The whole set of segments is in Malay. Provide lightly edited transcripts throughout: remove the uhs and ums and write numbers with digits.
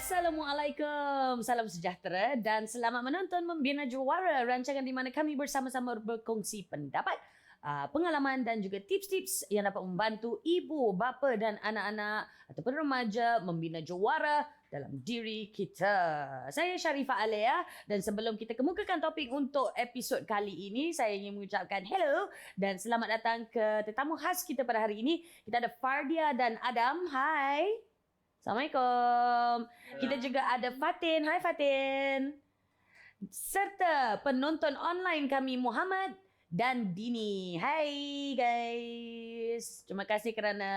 Assalamualaikum, salam sejahtera dan selamat menonton Membina Jawara, rancangan di mana kami bersama-sama berkongsi pendapat, pengalaman dan juga tips-tips yang dapat membantu ibu, bapa dan anak-anak ataupun remaja membina jawara dalam diri kita. Saya Sharifah Alea dan sebelum kita kemukakan topik untuk episod kali ini, saya ingin mengucapkan hello dan selamat datang ke tetamu khas kita pada hari ini. Kita ada Fardia dan Adam. Hai. Assalamualaikum. Kita juga ada Fatin. Hai Fatin. Serta penonton online kami Muhammad dan Dini. Hai guys. Terima kasih kerana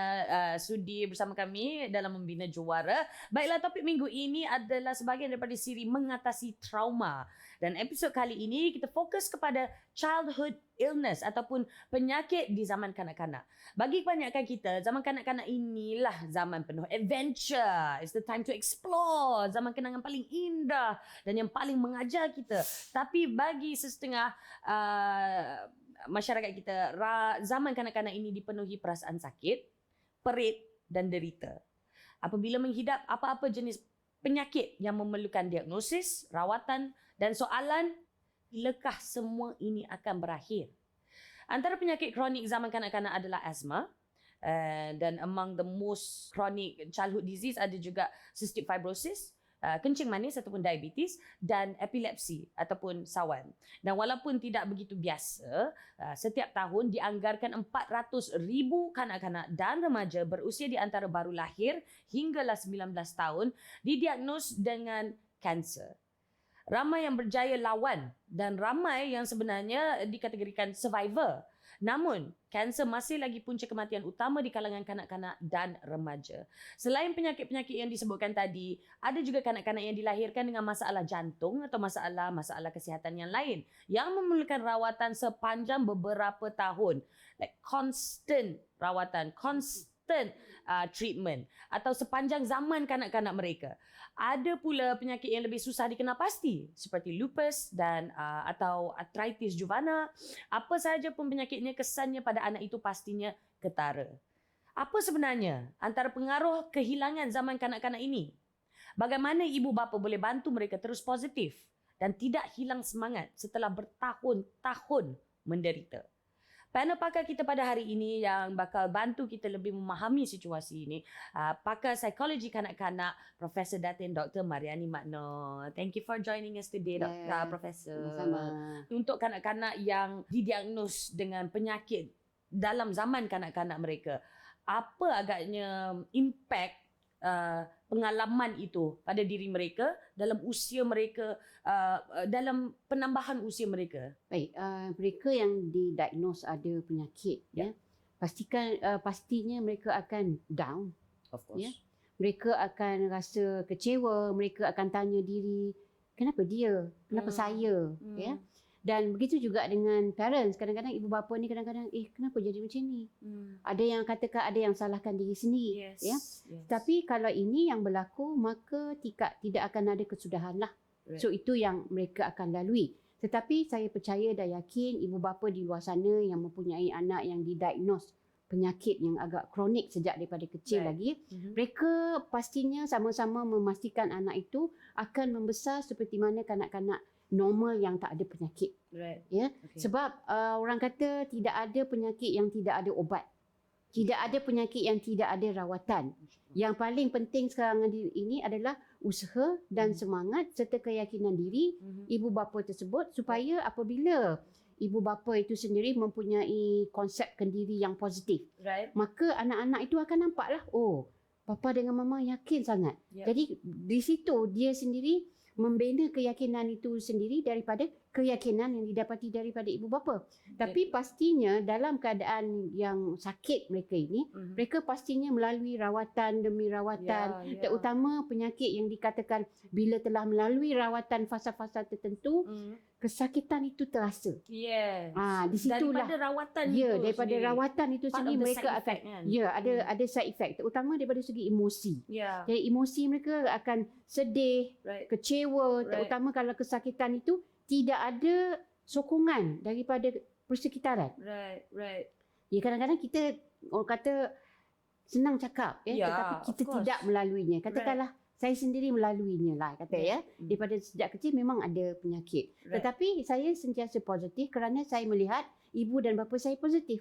sudi bersama kami dalam Membina Jawara. Baiklah, topik minggu ini adalah sebahagian daripada siri mengatasi trauma. Dan episod kali ini kita fokus kepada childhood illness ataupun penyakit di zaman kanak-kanak. Bagi kebanyakan kita, zaman kanak-kanak inilah zaman penuh adventure. It's the time to explore. Zaman kenangan paling indah dan yang paling mengajar kita. Tapi bagi sesetengah masyarakat kita, zaman kanak-kanak ini dipenuhi perasaan sakit, perit dan derita. Apabila menghidap apa-apa jenis penyakit yang memerlukan diagnosis, rawatan dan soalan, bilakah semua ini akan berakhir? Antara penyakit kronik zaman kanak-kanak adalah asma. Dan among the most chronic childhood disease ada juga cystic fibrosis, kencing manis ataupun diabetes dan epilepsi ataupun sawan. Dan walaupun tidak begitu biasa, setiap tahun dianggarkan 400,000 kanak-kanak dan remaja berusia di antara baru lahir hinggalah 19 tahun didiagnos dengan kanser. Ramai yang berjaya lawan dan ramai yang sebenarnya dikategorikan survivor. Namun, kanser masih lagi punca kematian utama di kalangan kanak-kanak dan remaja. Selain penyakit-penyakit yang disebutkan tadi, ada juga kanak-kanak yang dilahirkan dengan masalah jantung atau masalah kesihatan yang lain yang memerlukan rawatan sepanjang beberapa tahun. Like constant rawatan, constant treatment atau sepanjang zaman kanak-kanak mereka. Ada pula penyakit yang lebih susah dikenal pasti seperti lupus dan atau arthritis juvana. Apa sahaja pun penyakitnya, kesannya pada anak itu pastinya ketara. Apa sebenarnya antara pengaruh kehilangan zaman kanak-kanak ini? Bagaimana ibu bapa boleh bantu mereka terus positif dan tidak hilang semangat setelah bertahun-tahun menderita? Panel pakar kita pada hari ini yang bakal bantu kita lebih memahami situasi ini, pakar psikologi kanak-kanak, Profesor Datin Dr. Mariani Magno. Thank you for joining us today, Profesor. Sama. Untuk kanak-kanak yang didiagnos dengan penyakit dalam zaman kanak-kanak mereka, apa agaknya impact pengalaman itu pada diri mereka dalam usia mereka, dalam penambahan usia mereka? Baik, mereka yang didiagnos ada penyakit, pastinya mereka akan down. Of course. Mereka akan rasa kecewa, mereka akan tanya diri, kenapa dia? Kenapa saya? Dan begitu juga dengan parents. Kadang-kadang ibu bapa ni kadang-kadang kenapa jadi macam ni? Ada yang katakan ada yang salahkan diri sendiri. Yes. Tapi kalau ini yang berlaku, maka tidak akan ada kesudahan lah. Right. So itu yang mereka akan lalui. Tetapi saya percaya dan yakin ibu bapa di luar sana yang mempunyai anak yang didiagnos penyakit yang agak kronik sejak daripada kecil lagi, mereka pastinya sama-sama memastikan anak itu akan membesar seperti mana kanak-kanak normal yang tak ada penyakit. Right. Okay. Sebab orang kata tidak ada penyakit yang tidak ada ubat. Tidak ada penyakit yang tidak ada rawatan. Yang paling penting sekarang ini adalah usaha dan semangat serta keyakinan diri ibu bapa tersebut supaya apabila ibu bapa itu sendiri mempunyai konsep diri yang positif, maka anak-anak itu akan nampaklah, papa dengan mama yakin sangat. Jadi di situ dia sendiri membina keyakinan itu sendiri daripada keyakinan yang didapati daripada ibu bapa. Tapi pastinya dalam keadaan yang sakit mereka ini, mereka pastinya melalui rawatan demi rawatan, terutama penyakit yang dikatakan bila telah melalui rawatan fasa-fasa tertentu, kesakitan itu terasa. Yes. Di situlah daripada rawatan daripada sendiri. Rawatan itu sendiri mereka akan ada side effect, terutama daripada segi emosi. Jadi emosi mereka akan sedih, kecewa, terutama kalau kesakitan itu tidak ada sokongan daripada persekitaran. Right. Ya, kadang-kadang kita orang kata senang cakap tetapi kita tidak melaluinya. Katakanlah saya sendiri melaluinya lah kata ya. Daripada sejak kecil memang ada penyakit. Right. Tetapi saya sentiasa positif kerana saya melihat ibu dan bapa saya positif.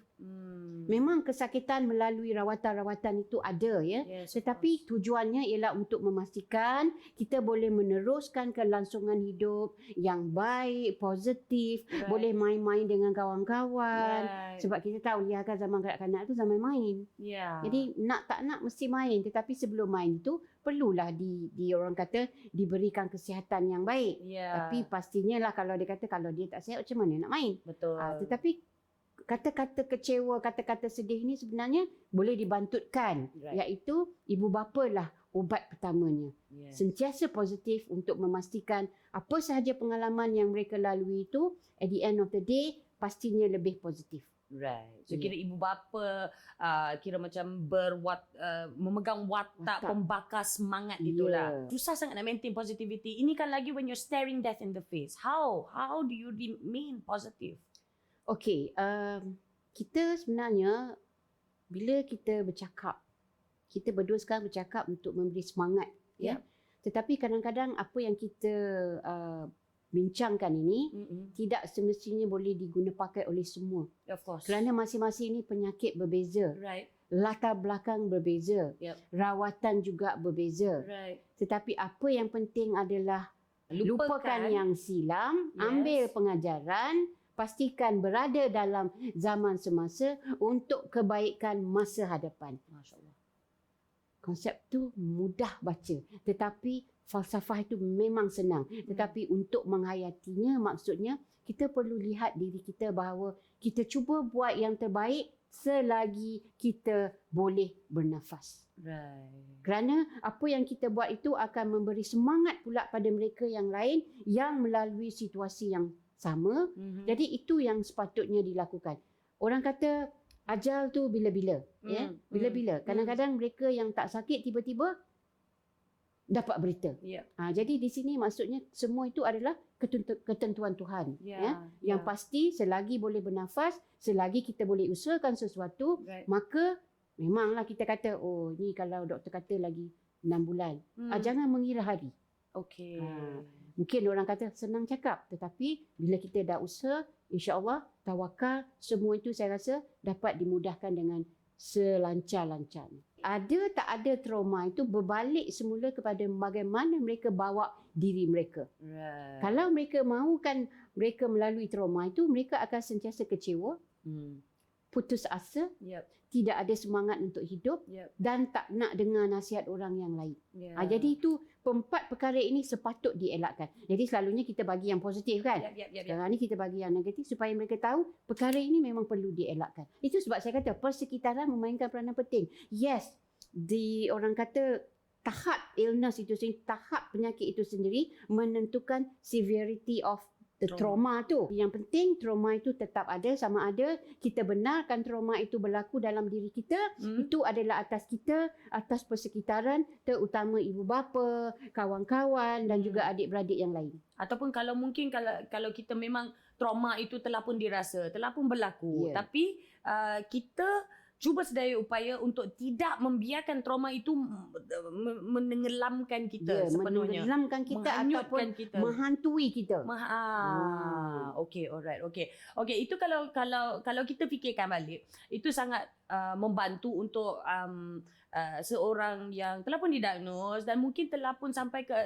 Memang kesakitan melalui rawatan-rawatan itu ada ya. Yes, of Tetapi course. tujuannya ialah untuk memastikan kita boleh meneruskan kelangsungan hidup yang baik, positif, Right. boleh main-main dengan kawan-kawan. Right. Sebab kita tahu lihatkan zaman kanak-kanak tu zaman main. Yeah. Jadi nak tak nak mesti main, tetapi sebelum main itu perlulah di orang kata diberikan kesihatan yang baik. yeah. Tapi pastinya lah kalau dia kata kalau dia tak sihat macam mana nak main. betul. Tetapi kata-kata kecewa, kata-kata sedih ni sebenarnya boleh dibantutkan. Right. Iaitu ibu bapa lah ubat pertamanya. Yeah. Sentiasa positif untuk memastikan apa sahaja pengalaman yang mereka lalui itu at the end of the day pastinya lebih positif. Right. So Yeah. kira ibu bapa kira macam memegang watak Watak. pembakar semangat Yeah. itulah. Susah sangat nak maintain positivity. Ini kan lagi when you're staring death in the face. How do you remain positive? Okey, kita sebenarnya bila kita bercakap, kita berdua sekarang bercakap untuk memberi semangat. Ya. Tetapi kadang-kadang apa yang kita bincangkan ini tidak semestinya boleh diguna pakai oleh semua. Of course. Kerana masing-masing ini penyakit berbeza, Right. latar belakang berbeza, Yep. rawatan juga berbeza. Right. Tetapi apa yang penting adalah lupakan yang silam, Yes. ambil pengajaran, pastikan berada dalam zaman semasa untuk kebaikan masa hadapan. Masya Allah. Konsep tu mudah baca, tetapi falsafah itu memang senang. Tetapi untuk menghayatinya maksudnya kita perlu lihat diri kita bahawa kita cuba buat yang terbaik selagi kita boleh bernafas. Right. Kerana apa yang kita buat itu akan memberi semangat pula pada mereka yang lain yang melalui situasi yang sama. Jadi itu yang sepatutnya dilakukan. Orang kata ajal tu bila-bila, ya. Bila-bila. Kadang-kadang mereka yang tak sakit tiba-tiba dapat berita. Yeah. Jadi di sini maksudnya semua itu adalah ketentuan Tuhan, ya. Yeah. Yang pasti selagi boleh bernafas, selagi kita boleh usahakan sesuatu, Right. maka memanglah kita kata, oh ni kalau doktor kata lagi 6 bulan. Jangan mengira hari. Okay. Mungkin orang kata senang cakap, tetapi bila kita dah usaha, insya-Allah tawakal, semua itu saya rasa dapat dimudahkan dengan selancar-lancarnya. Ada tak ada trauma itu berbalik semula kepada bagaimana mereka bawa diri mereka. Right. Kalau mereka mahukan mereka melalui trauma itu, mereka akan sentiasa kecewa, putus asa, Yep. tidak ada semangat untuk hidup Yep. dan tak nak dengar nasihat orang yang lain. Yeah. Jadi itu empat perkara ini sepatut dielakkan. Jadi selalunya kita bagi yang positif kan. Yep. Sekarang ni kita bagi yang negatif supaya mereka tahu perkara ini memang perlu dielakkan. Itu sebab saya kata persekitaran memainkan peranan penting. Yes, orang kata tahap illness itu sendiri, tahap penyakit itu sendiri menentukan severity of the trauma tu. Yang penting trauma itu tetap ada, sama ada kita benarkan trauma itu berlaku dalam diri kita, itu adalah atas kita, atas persekitaran, terutama ibu bapa, kawan-kawan dan juga adik-beradik yang lain. Ataupun kalau mungkin kalau kita memang trauma itu telah pun dirasa, telah pun berlaku, Yeah. tapi kita cuba sedaya upaya untuk tidak membiarkan trauma itu menenggelamkan kita sepenuhnya. Menenggelamkan kita ataupun Menghanyutkan kita. menghantui kita. Okay, alright, okay. Okay, itu kalau kita fikirkan balik, itu sangat membantu untuk seorang yang telah pun didiagnos dan mungkin telah pun sampai ke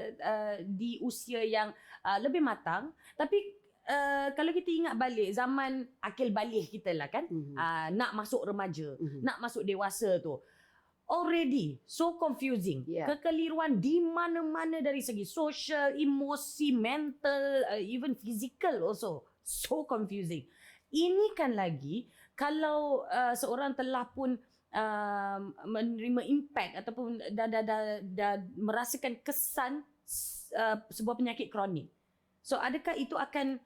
di usia yang lebih matang, tapi kalau kita ingat balik zaman akil balik kita lah kan, nak masuk remaja, nak masuk dewasa tu, already so confusing. Yeah. Kekeliruan di mana-mana dari segi social, emosi, mental, even physical also. So confusing. Ini kan lagi kalau seorang telah pun menerima impact ataupun dah merasakan kesan sebuah penyakit kronik. So adakah itu akan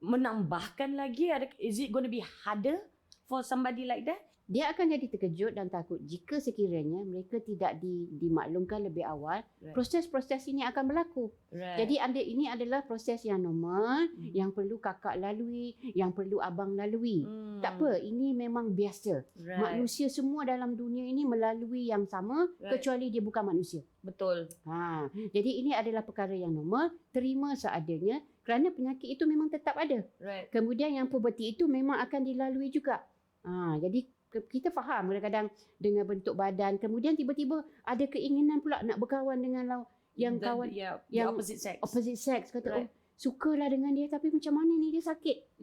menambahkan lagi? Is it going to be harder for somebody like that? dia akan jadi terkejut dan takut jika sekiranya mereka tidak dimaklumkan lebih awal. Right. Proses-proses ini akan berlaku. Right. Jadi ini adalah proses yang normal, yang perlu kakak lalui, yang perlu abang lalui. Tak apa, ini memang biasa. Right. Manusia semua dalam dunia ini melalui yang sama, kecuali dia bukan manusia. Betul. Jadi ini adalah perkara yang normal, terima seadanya kerana penyakit itu memang tetap ada. Right. Kemudian yang puberti itu memang akan dilalui juga. Jadi kita faham kadang-kadang dengan bentuk badan, kemudian tiba-tiba ada keinginan pula nak berkawan dengan yang kawan yang opposite sex. Opposite sex kata Right. sukalah dengan dia tapi macam mana ni dia sakit.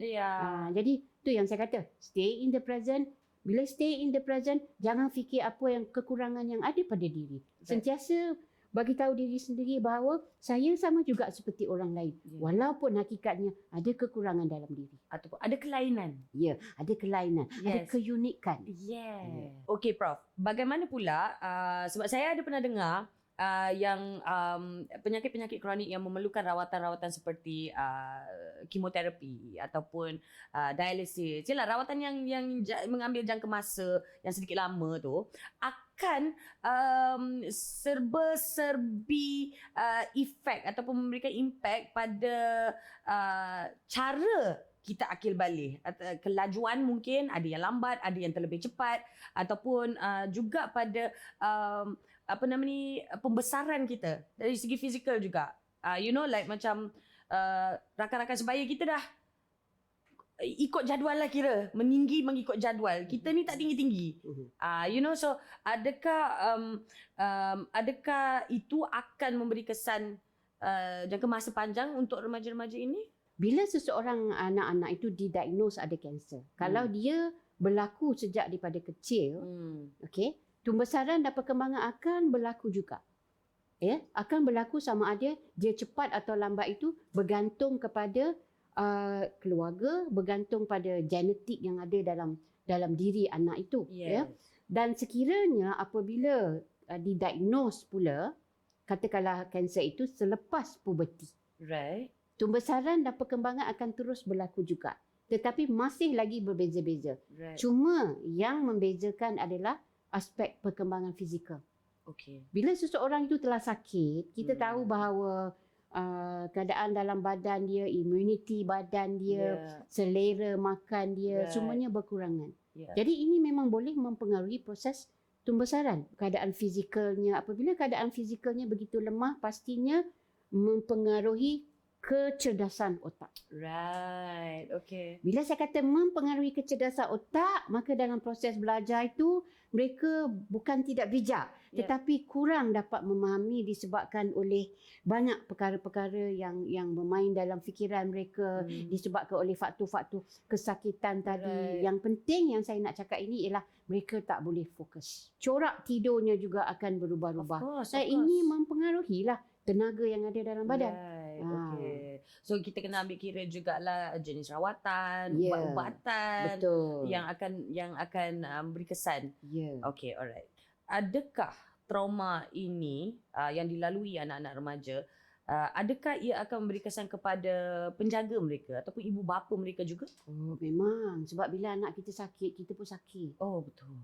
Jadi tu yang saya kata, stay in the present. Bila stay in the present, jangan fikir apa yang kekurangan yang ada pada diri. Sentiasa bagi tahu diri sendiri bahawa saya sama juga seperti orang lain. Walaupun hakikatnya ada kekurangan dalam diri. Ataupun ada kelainan. Ya, ada kelainan, ada keunikan. Okey Prof, bagaimana pula sebab saya ada pernah dengar yang penyakit-penyakit kronik yang memerlukan rawatan-rawatan seperti kemoterapi ataupun dialisis. Yalah, rawatan yang mengambil jangka masa yang sedikit lama tu akan serba-serbi efek ataupun memberikan impact pada cara kita akil balik. Kelajuan mungkin ada yang lambat, ada yang terlebih cepat ataupun juga pada pembesaran kita dari segi fizikal juga. Like macam rakan-rakan sebaya kita dah ikut jadual lah kira, meninggi mengikut jadual. Kita ni tak tinggi-tinggi. So adakah itu akan memberi kesan jangka masa panjang untuk remaja-remaja ini? Bila seseorang anak-anak itu didiagnose ada kanser, kalau dia berlaku sejak daripada kecil, okey, pembesaran dan perkembangan akan berlaku juga. Akan berlaku sama ada dia cepat atau lambat itu bergantung kepada keluarga, bergantung pada genetik yang ada dalam diri anak itu. Dan sekiranya apabila didiagnose pula, katakanlah kanser itu selepas puberti. Right. Pembesaran dan perkembangan akan terus berlaku juga. Tetapi masih lagi berbeza-beza. Right. Cuma yang membezakan adalah aspek perkembangan fizikal. Okay. Bila seseorang itu telah sakit, kita tahu bahawa keadaan dalam badan dia, imuniti badan dia, selera makan dia, semuanya berkurangan. Jadi ini memang boleh mempengaruhi proses pembesaran. Keadaan fizikalnya, apabila keadaan fizikalnya begitu lemah, pastinya mempengaruhi kecerdasan otak. Right, okay. Bila saya kata mempengaruhi kecerdasan otak, maka dalam proses belajar itu mereka bukan tidak bijak, tetapi kurang dapat memahami disebabkan oleh banyak perkara-perkara yang bermain dalam fikiran mereka, disebabkan oleh faktor-faktor kesakitan tadi. Yang penting yang saya nak cakap ini ialah mereka tak boleh fokus. Corak tidurnya juga akan berubah-ubah. Dan ini mempengaruhilah tenaga yang ada dalam badan. Okay. So kita kena ambil kira jugalah jenis rawatan, ubat-ubatan yang akan beri kesan. Okay, alright. Adakah trauma ini yang dilalui anak-anak remaja, adakah ia akan memberi kesan kepada penjaga mereka ataupun ibu bapa mereka juga? Oh, memang. Sebab bila anak kita sakit, kita pun sakit. Oh, betul.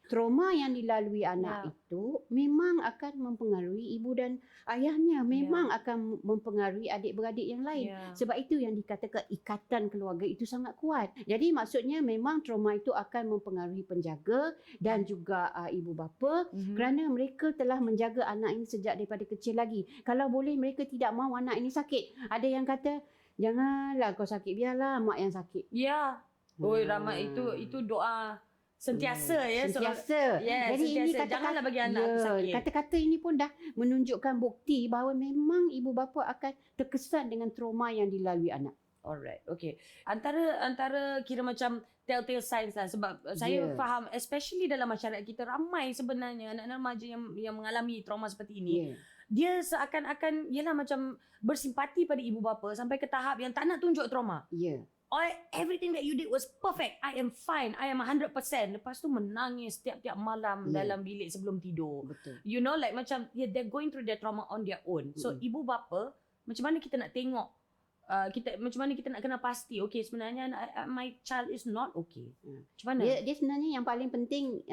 Trauma yang dilalui anak itu memang akan mempengaruhi ibu dan ayahnya, memang akan mempengaruhi adik-beradik yang lain. Sebab itu yang dikatakan ikatan keluarga itu sangat kuat. Jadi maksudnya memang trauma itu akan mempengaruhi penjaga dan juga ibu bapa, kerana mereka telah menjaga anak ini sejak daripada kecil lagi. Kalau boleh mereka tidak mahu anak ini sakit. Ada yang kata, janganlah kau sakit, biarlah mak yang sakit. Ramai itu doa sentiasa sentiasa. Jadi sentiasa. ini kata-kata, janganlah bagi anak tu sakit. Kata-kata ini pun dah menunjukkan bukti bahawa memang ibu bapa akan terkesan dengan trauma yang dilalui anak. Alright, okay. Antara kira macam telltale signs lah, sebab saya faham especially dalam masyarakat kita ramai sebenarnya anak-anak remaja yang mengalami trauma seperti ini. Dia seakan-akan ialah macam bersimpati pada ibu bapa sampai ke tahap yang tak nak tunjuk trauma. Everything that you did was perfect. I am fine. I am 100%. Lepas tu menangis tiap-tiap malam dalam bilik sebelum tidur. Betul. You know, like macam they're going through their trauma on their own. So ibu bapa, macam mana kita nak tengok kita macam mana kita nak kena pasti okey sebenarnya my child is not okay. Macam mana? Dia sebenarnya yang paling penting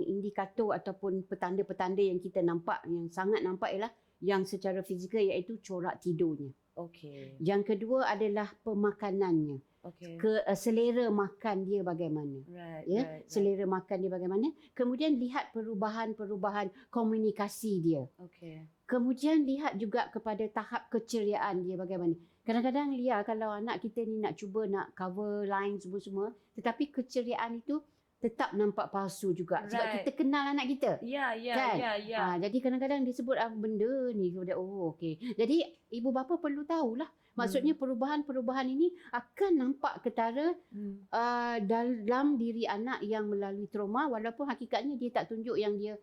indikator ataupun petanda-petanda yang kita nampak, yang sangat nampak ialah yang secara fizikal, iaitu corak tidurnya. Okey. Yang kedua adalah pemakanannya. Okey. Selera makan dia bagaimana. Right. Ya, Right. selera makan dia bagaimana. Kemudian lihat perubahan-perubahan komunikasi dia. Okey. Kemudian lihat juga kepada tahap keceriaan dia bagaimana. Kadang-kadang Lia, kalau anak kita ni nak cuba nak cover line semua-semua, tetapi keceriaan itu tetap nampak palsu juga. Sebab Right. kita kenal anak kita. Ya, ya, Kan? ya. Jadi kadang-kadang disebut benda ni. Okey. Jadi ibu bapa perlu tahulah. Maksudnya perubahan-perubahan ini akan nampak ketara dalam diri anak yang melalui trauma, walaupun hakikatnya dia tak tunjuk yang dia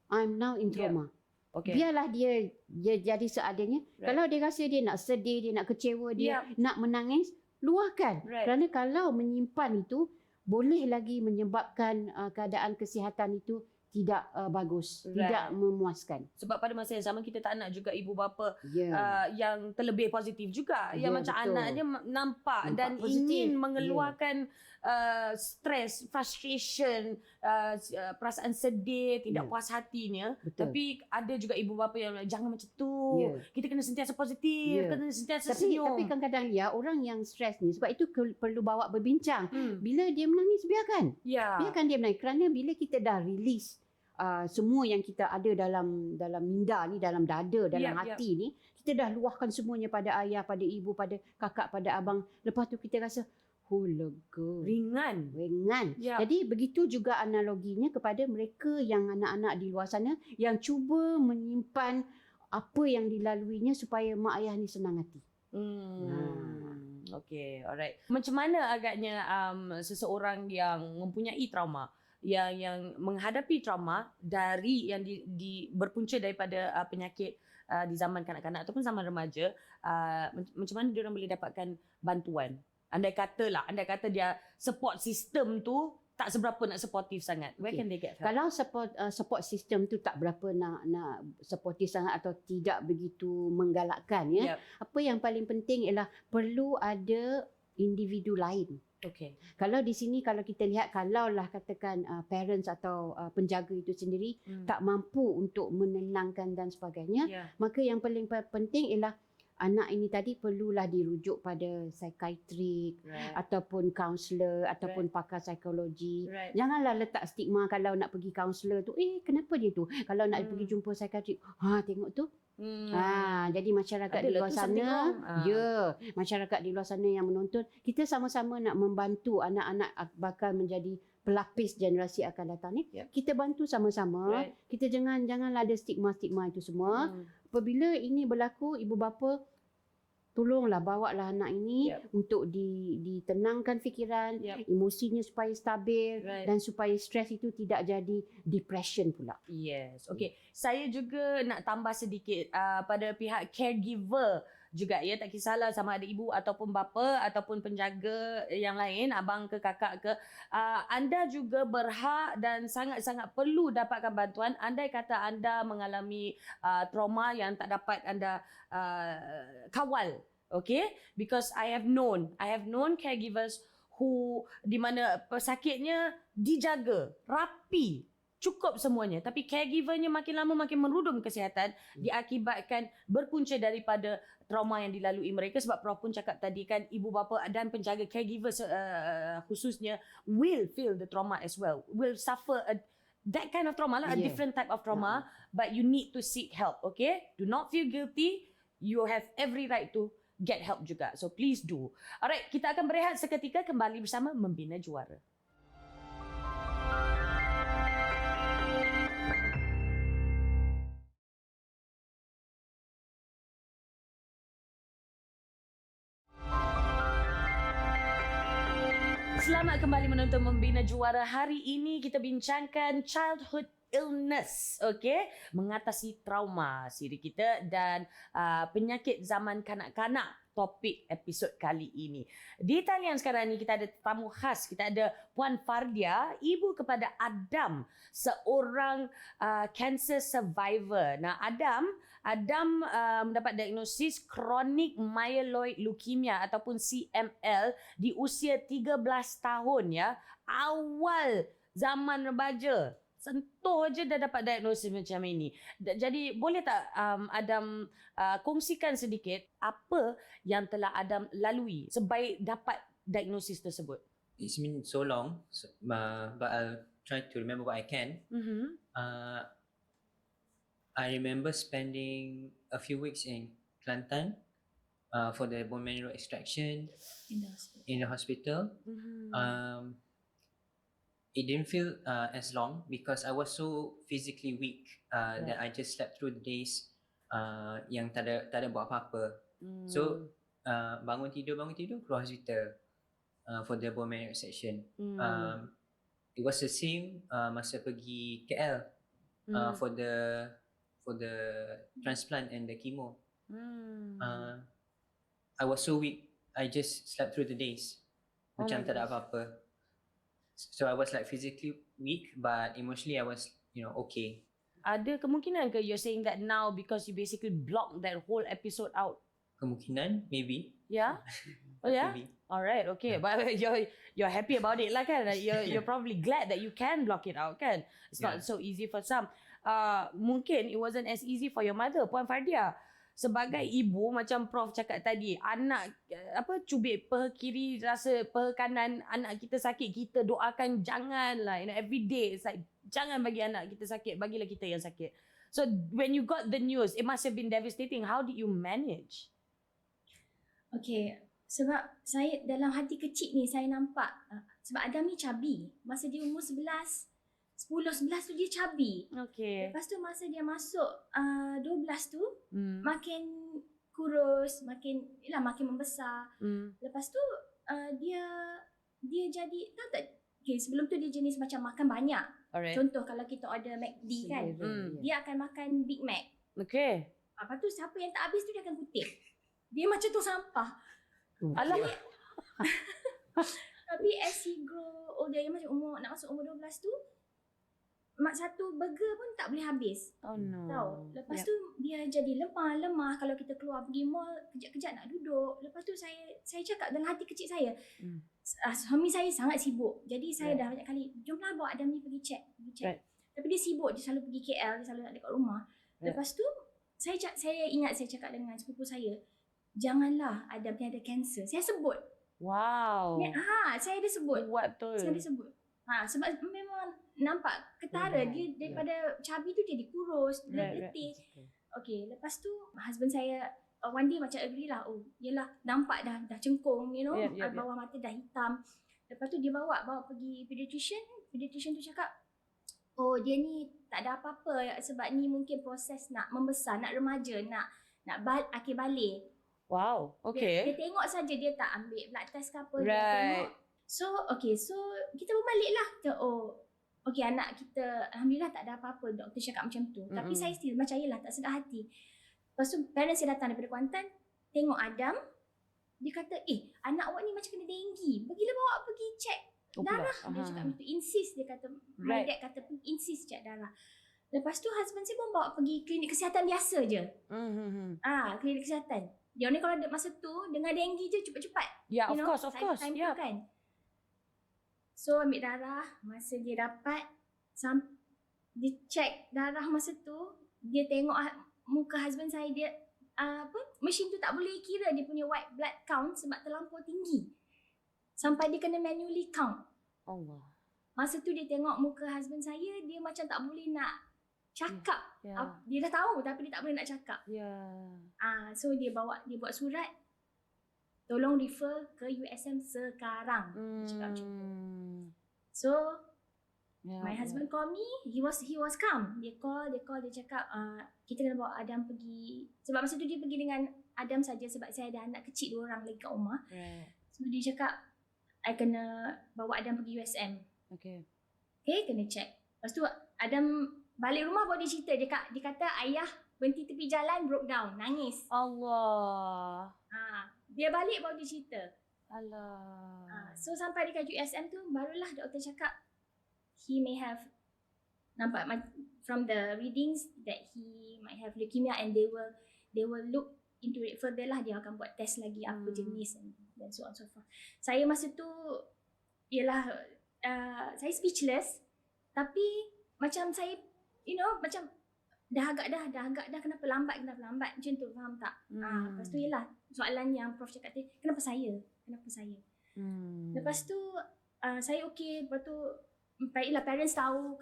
I'm now in trauma. Okey. Biarlah dia jadi seadanya. Right. Kalau dia rasa dia nak sedih, dia nak kecewa, dia nak menangis, luahkan. Right. Kerana kalau menyimpan itu, boleh lagi menyebabkan keadaan kesihatan itu tidak bagus, tidak memuaskan. Sebab pada masa yang sama kita tak nak juga ibu bapa Ya. yang terlebih positif juga. Yang macam betul. anaknya nampak dan positif. ingin mengeluarkan stres, frustration, perasaan sedih, tidak puas hatinya. Betul. Tapi ada juga ibu bapa yang jangan macam tu. Ya. Kita kena sentiasa positif, Ya. kena sentiasa Tapi senyum. kadang-kadang ya, orang yang stres ni, sebab itu perlu bawa berbincang. Bila dia menangis, biarkan. Ya. Biarkan dia menangis. Kerana bila kita dah release semua yang kita ada dalam minda ni, dalam dada, dalam hati ni, kita dah luahkan semuanya pada ayah, pada ibu, pada kakak, pada abang. Lepas tu kita rasa, lega. Ringan. Ya. Jadi begitu juga analoginya kepada mereka yang anak-anak di luar sana yang cuba menyimpan apa yang dilaluinya supaya mak ayah ni senang hati. Okay, alright. Macam mana agaknya seseorang yang mempunyai trauma, yang menghadapi trauma dari yang berpunca daripada penyakit di zaman kanak-kanak ataupun zaman remaja, macam mana dia orang boleh dapatkan bantuan? Andai kata dia support system tu tak seberapa nak supportive sangat. Where can they get help? Kalau support system tu tak berapa nak supportive sangat atau tidak begitu menggalakkan ya. Yep. Apa yang paling penting ialah perlu ada individu lain. Okay. Kalau di sini kalau kita lihat, kalaulah katakan parents atau penjaga itu sendiri tak mampu untuk menenangkan dan sebagainya, Yeah. maka yang paling penting ialah anak ini tadi perlulah dirujuk pada psikiatrik Right. ataupun kaunselor ataupun pakar psikologi. Right. Janganlah letak stigma kalau nak pergi kaunselor tu, kenapa dia tu? Kalau nak pergi jumpa psikiatrik, tengok tu. Jadi masyarakat di Adalah luar tu something sana, wrong. masyarakat di luar sana yang menonton, kita sama-sama nak membantu anak-anak bakal menjadi pelapis generasi akan datang ni. Yep. Kita bantu sama-sama. Right. Kita janganlah ada stigma-stigma itu semua. Apabila ini berlaku, ibu bapa tolonglah bawalah anak ini untuk ditenangkan fikiran, emosinya supaya stabil dan supaya stres itu tidak jadi depression pula. Yes. Okay. Saya juga nak tambah sedikit pada pihak caregiver juga ya, tak kisahlah sama ada ibu ataupun bapa ataupun penjaga yang lain, abang ke kakak ke, anda juga berhak dan sangat-sangat perlu dapatkan bantuan andai kata anda mengalami trauma yang tak dapat anda kawal. Okay, because I have known caregivers who di mana pesakitnya dijaga rapi, cukup semuanya, tapi caregivernya makin lama makin merudum kesihatan diakibatkan berpunca daripada trauma yang dilalui mereka. Sebab Prof pun cakap tadi kan, ibu bapa dan penjaga caregivers khususnya will feel the trauma as well, will suffer that kind of trauma lah, a different type of trauma, but you need to seek help. Okay, do not feel guilty, you have every right to get help juga. So please do. Alright, kita akan berehat seketika, kembali bersama Membina Juara. Selamat kembali menonton Membina Juara. Hari ini kita bincangkan childhood illness, okay? Mengatasi trauma siri kita dan penyakit zaman kanak-kanak, topik episod kali ini. Di talian sekarang ni kita ada tamu khas. Kita ada Puan Fardia, ibu kepada Adam, seorang cancer survivor. Nah, Adam mendapat diagnosis chronic myeloid leukemia ataupun CML di usia 13 tahun ya. Awal zaman remaja. Sentuh je dah dapat diagnosis macam ini. Jadi boleh tak Adam kongsikan sedikit apa yang telah Adam lalui sebaik dapat diagnosis tersebut? It's been so long, but I'll try to remember what I can. I remember spending a few weeks in Kelantan for the bone marrow extraction in the hospital. It didn't feel as long because I was so physically weak that I just slept through the days yang tak ada buat apa-apa. So bangun tidur keluar hospital for the bone marrow extraction. It was the same masa pergi KL for the transplant and the chemo. I was so weak. I just slept through the days. Macam tak ada apa-apa. So I was like physically weak, but emotionally I was, okay. Ada kemungkinan ke you're saying that now because you basically blocked that whole episode out? Kemungkinan, maybe. Yeah? Oh yeah? Maybe. Alright, okay. But you're happy about it lah kan? You're probably glad that you can block it out kan? It's not so easy for some. Mungkin it wasn't as easy for your mother, Puan Fardia. Sebagai ibu, macam Prof cakap tadi, anak cubit peha kiri, rasa peha kanan, anak kita sakit, kita doakan janganlah, every day it's like jangan bagi anak kita sakit, bagilah kita yang sakit. So when you got the news, it must have been devastating. How did you manage? Okay, sebab saya dalam hati kecil ni saya nampak sebab Adam ni chubby. Masa dia umur 11 tu dia chubby. Okay. Lepas tu masa dia masuk 12 tu makin kurus, makin membesar. Lepas tu dia jadi tahu tak, okay, sebelum tu dia jenis macam makan banyak. Alright. Contoh kalau kita order McD kan, dia akan makan Big Mac. Okay. Lepas tu siapa yang tak habis tu dia akan kutip. Dia macam tu sampah. Alah. Tapi as he grow older, macam nak masuk umur 12 tu, satu burger pun tak boleh habis. Oh no. Tahu. Lepas tu dia jadi lemah. Kalau kita keluar pergi mall, kejap-kejap nak duduk. Lepas tu saya cakap dalam hati kecil saya, suami saya sangat sibuk. Jadi saya dah banyak kali, jomlah bawa Adam ni pergi check. Tapi dia sibuk, dia selalu pergi KL, dia selalu nak dekat rumah. Lepas tu saya ingat saya cakap dengan sepupu saya, janganlah Adam ni ada kanser. Saya sebut. Wow. Saya ada sebut. Buat betul. Saya ada sebut. Sebab memang nampak ketara dia daripada chubby tu jadi kurus, letih. Okay, lepas tu husband saya one day macam agree lah. Oh, yelah nampak dah cengkung, bawah mata dah hitam. Lepas tu dia bawa pergi pediatrician. Pediatrician tu cakap, oh dia ni tak ada apa-apa sebab ni mungkin proses nak membesar, nak remaja, nak akhir balik. Wow, okay. Dia tengok saja, dia tak ambil blood test ke apa. Right. Dia tengok. So kita pun balik lah. Okay, anak kita alhamdulillah tak ada apa-apa. Doktor cakap macam tu. Tapi saya still macam yelah, tak sedar hati. Lepas tu parents saya datang daripada Kuantan, tengok Adam. Dia kata, anak awak ni macam kena denggi. Bagilah bawa pergi check darah. Dia cakap macam tu. Insist, dia kata. My dad kata insist check darah. Lepas tu husband saya pun bawa pergi klinik kesihatan biasa je. Klinik kesihatan. Dia ni kalau masa tu dengar denggi je cepat-cepat. Yeah, of course. Time tu kan. So ambil darah, masa dia dapat, dia check darah masa tu, dia tengok muka husband saya, dia mesin tu tak boleh kira dia punya white blood count sebab terlampau tinggi. Sampai dia kena manually count. Allah. Masa tu dia tengok muka husband saya, dia macam tak boleh nak cakap. Dia dah tahu tapi dia tak boleh nak cakap. So dia buat surat, tolong refer ke USM sekarang. Cakap macam tu. So my husband call me, he was calm. Dia call, dia cakap kita kena bawa Adam pergi. Sebab masa tu dia pergi dengan Adam saja sebab saya ada anak kecil 2 orang lagi kat rumah. So dia cakap I kena bawa Adam pergi USM. Okay, kena check. Lepas tu Adam Balik rumah baru dia cerita. Dia kata ayah berhenti tepi jalan, broke down, nangis. Allah. Dia balik baru dia cerita. Allah. So sampai dekat USM tu, barulah doktor cakap he may have, nampak from the readings that he might have leukemia, and they will look into it further lah. Dia akan buat test lagi apa jenis dan so on so forth. Saya masa tu ialah saya speechless, tapi macam saya macam dah agak dah kenapa lambat macam tu, faham tak? Lepas tu ialah soalan yang Prof cakap tadi, kenapa saya? Lepas tu saya okey, lepas tu baiklah parents tahu,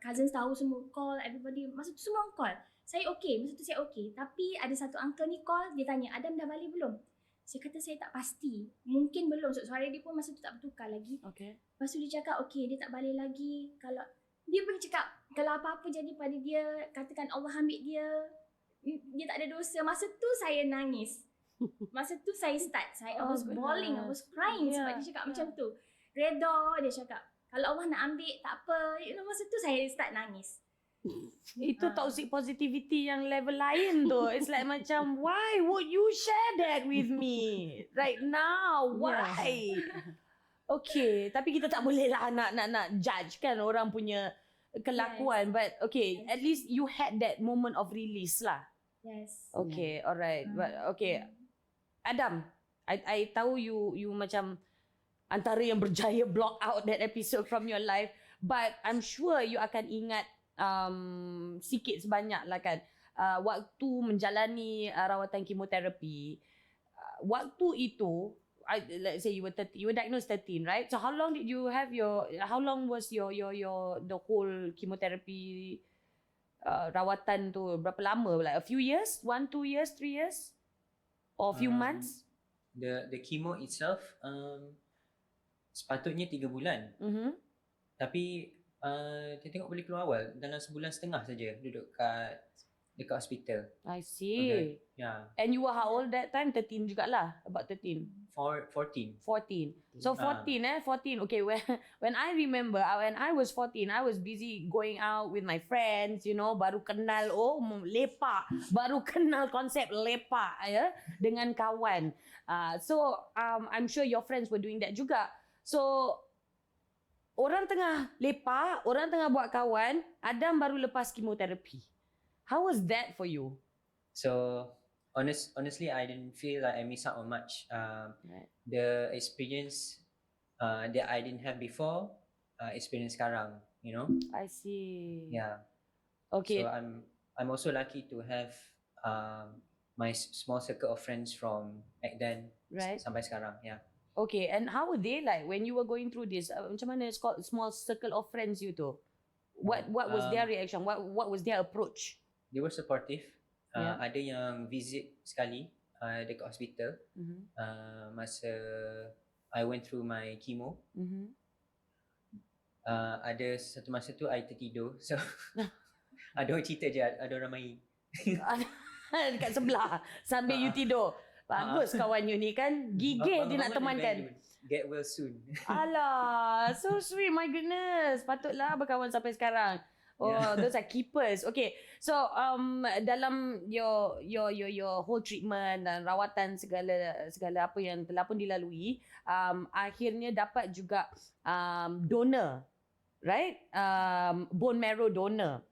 cousins tahu, semua call, everybody, masa tu semua call. Saya okey, masa tu saya okey. Tapi ada satu uncle ni call, dia tanya, Adam dah balik belum? Saya kata saya tak pasti. Mungkin belum. So, suara dia pun masa tu tak bertukar lagi. Okay. Lepas tu dia cakap, okey, dia tak balik lagi. Kalau dia pun cakap, kalau apa-apa jadi pada dia, katakan Allah ambil dia tak ada dosa. Masa tu saya nangis. Masa tu saya start. I was bawling, I was crying sebab dia cakap macam tu. Reda, dia cakap, kalau Allah nak ambil, tak apa. Masa tu saya start nangis. Itu toxic positivity yang level lain tu. It's like macam, why would you share that with me right now? Why? Okay, tapi kita tak boleh lah nak judge kan orang punya kelakuan. Yes. But okay, at least you had that moment of release lah. Yes. Okay, alright. But okay, Adam, I tahu you macam antara yang berjaya block out that episode from your life, but I'm sure you akan ingat sikit sebanyak lah kan waktu menjalani rawatan kemoterapi. Waktu itu, let's say you were diagnosed 13, right? So how long did you have how long was your the whole chemotherapy rawatan tu? Berapa lama? Like a few years? 1, 2 years, 3 years? Or a few months? The chemo itself sepatutnya 3 bulan. Tapi kita tengok boleh keluar awal dalam sebulan setengah saja duduk dekat hospital. I see. Okay. Yeah. And you were how old that time? 13 jugalah. About 13. 14. 14. So 14 14. Okay, when I remember when I was 14, I was busy going out with my friends, baru kenal lepak, baru kenal konsep lepak ya dengan kawan. So I'm sure your friends were doing that juga. So orang tengah lepak, orang tengah buat kawan, Adam baru lepas kemoterapi. How was that for you? So honestly, I didn't feel like I miss out on much. Right. The experience that I didn't have before, experience sekarang, I see. Yeah. Okay. So I'm also lucky to have my small circle of friends from back then sampai sekarang. Yeah. Okay, and how were they like when you were going through this? Macam mana small circle of friends you tu? What was their reaction? What was their approach? They were supportive. Yeah. Ada yang visit sekali dekat hospital masa I went through my chemo. Ada satu masa tu I tertidur. So ada orang cerita je, ada orang main dekat sebelah sambil you tidur. Bagus kawan you ni kan. Gigih dia nak temankan. Get well soon. Alah, so sweet, my goodness. Patutlah berkawan sampai sekarang. Those are keepers. Okay, so dalam your whole treatment dan rawatan segala apa yang telah pun dilalui, akhirnya dapat juga donor, right? Bone marrow donor.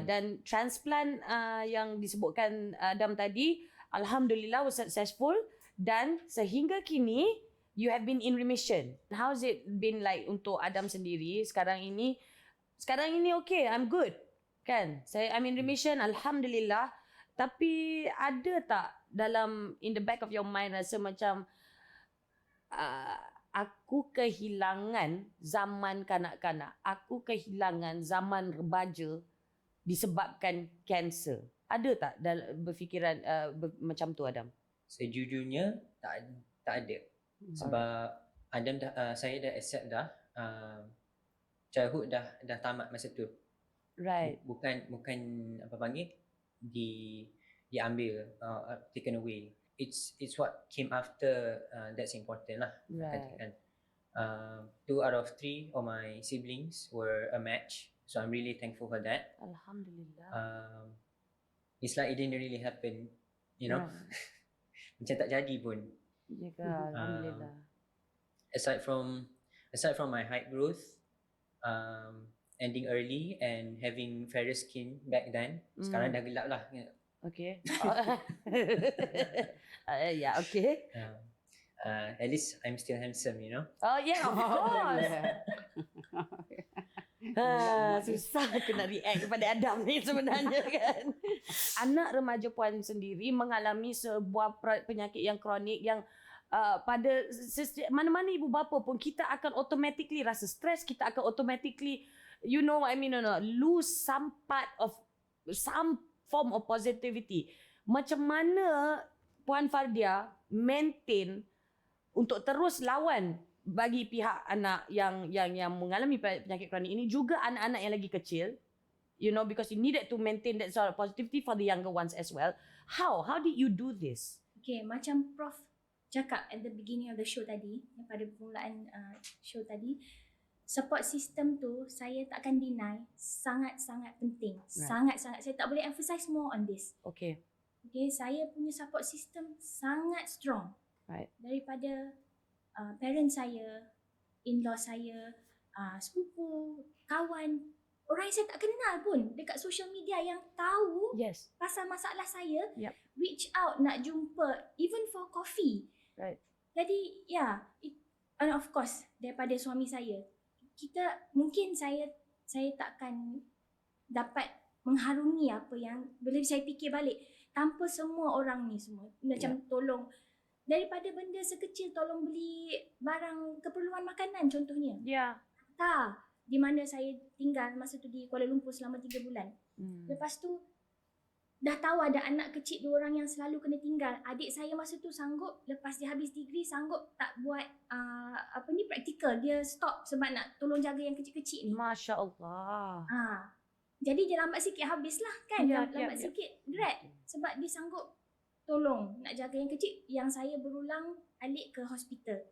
Dan transplant yang disebutkan Adam tadi, alhamdulillah was successful, dan sehingga kini you have been in remission. How's it been like untuk Adam sendiri sekarang ini? Sekarang ini okay, I'm good. Kan? I'm in remission, alhamdulillah. Tapi ada tak in the back of your mind rasa macam aku kehilangan zaman kanak-kanak, aku kehilangan zaman remaja disebabkan kanser? Ada tak berfikiran macam tu, Adam? Sejujurnya tak ada. Sebab Adam saya dah accept dah childhood dah tamat masa tu. Right. Bukan apa panggil diambil taken away. It's what came after that's important lah. Right. Katakan 2 out of 3 of my siblings were a match. So I'm really thankful for that. Alhamdulillah. It's like it didn't really happen, you know. Right. Macam tak jadi pun. Ya ke? Alhamdulillah. Aside from my height growth, ending early and having fairer skin back then, sekarang dah gelap lah. Okay. Ya, okay. At least I'm still handsome, you know. Oh yeah, of course. Susah aku nak react kepada Adam ni sebenarnya kan. Anak remaja puan sendiri mengalami sebuah penyakit yang kronik yang pada mana-mana ibu bapa pun kita akan automatically rasa stres, kita akan automatically, you know what I mean or not, lose some part of some form of positivity. Macam mana Puan Fardia maintain untuk terus lawan bagi pihak anak yang mengalami penyakit kronik ini, juga anak-anak yang lagi kecil, you know, because you needed to maintain that sort of positivity for the younger ones as well. How did you do this? Okay, macam Prof cakap at the beginning of the show tadi, pada permulaan show tadi, support system tu saya takkan deny sangat-sangat penting. Right. Sangat-sangat, saya tak boleh emphasize more on this. Okay. Okay, saya punya support system sangat strong. Right. Daripada parents saya, in-law saya, sepupu, kawan, orang yang saya tak kenal pun dekat social media yang tahu Yes. pasal masalah saya, Yep. reach out nak jumpa even for coffee. Right. Jadi and of course daripada suami saya, kita mungkin saya takkan dapat mengharungi apa yang bila saya fikir balik, tanpa semua orang ni semua macam tolong, daripada benda sekecil tolong beli barang keperluan makanan contohnya. Yeah. Di mana saya tinggal masa tu di Kuala Lumpur selama 3 bulan. Lepas tu dah tahu ada anak kecil 2 orang yang selalu kena tinggal. Adik saya masa tu sanggup lepas dia habis degree sanggup tak buat praktikal. Dia stop sebab nak tolong jaga yang kecil-kecil ni. Masya Allah. Jadi dia lambat sikit habislah kan. Ya, Lambat sikit drag sebab dia sanggup tolong nak jaga yang kecil yang saya berulang alik ke hospital.